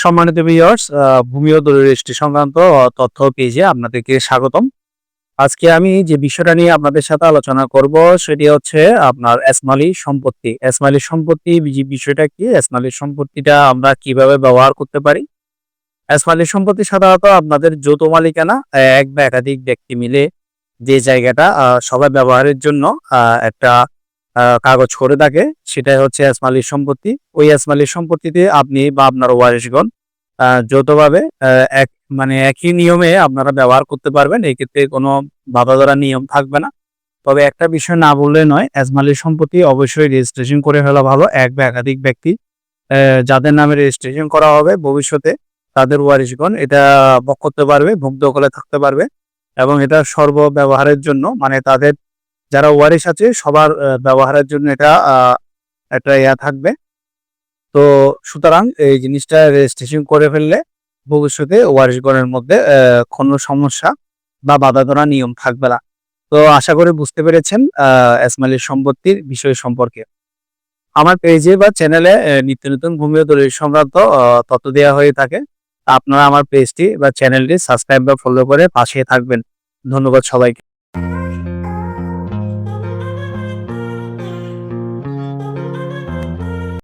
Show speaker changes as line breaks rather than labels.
সম্মানিত ভিউয়ার্স, ভূমি ও দলিল রেজিস্ট্রি সংক্রান্ত তথ্য পেজে আপনাদেরকে স্বাগতম। আজকে আমি যে বিষয়টা নিয়ে আপনাদের সাথে আলোচনা করব সেটি হচ্ছে আপনার এসমালি সম্পত্তি। এসমালি সম্পত্তি যে বিষয়টা কি, এসমালি সম্পত্তিটা আমরা কিভাবে ব্যবহার করতে পারি। এসমালি সম্পত্তি সাধারণত আপনাদের যৌথ মালিকানা, এক বা একাধিক ব্যক্তি মিলে যে জায়গাটা সবাই ব্যবহারের জন্য একটা কাগজ করে থাকে, সেটাই হচ্ছে এসমালি সম্পত্তি। ওই এসমালি সম্পত্তিতে আপনি বা আপনার ওয়ারিশগণ যৌথভাবে এক মানে একই নিয়মে আপনারা ব্যবহার করতে পারবেন। এক্ষেত্রে কোনো বাধা ধরা নিয়ম থাকবে না। তবে একটা বিষয় না বললে নয়, এজমালি সম্পত্তি অবশ্যই রেজিস্ট্রেশন করে ফেলা ভালো। এক বা একাধিক ব্যক্তি যাদের নামে রেজিস্ট্রেশন করা হবে ভবিষ্যতে তাদের ওয়ারিশগণ এটা ভোগ করতে পারবে, ভোগ দখলে থাকতে পারবে এবং এটা সর্ব ব্যবহারের জন্য মানে তাদের যারা ওয়ারিশ আছে সবার ব্যবহারের জন্য এটা একটা থাকবে। তো সুতরাং এই জিনিসটা রেজিস্ট্রেশন করে ফেললে ভবিষ্যতে ওয়ারিশগণের মধ্যে কোনো সমস্যা বা বাধা ধরা নিয়ম থাকবে না। তো আশা করি বুঝতে পেরেছেন এসমালি সম্পত্তির বিষয় সম্পর্কে। আমার পেজে বা চ্যানেলে নিত্য নতুন ভূমি ও দলিল সংক্রান্ত তথ্য দেওয়া হয়ে থাকে। আপনারা আমার পেজটি বা চ্যানেলটি সাবস্ক্রাইব বা ফলো করে পাশে থাকবেন। ধন্যবাদ সবাইকে।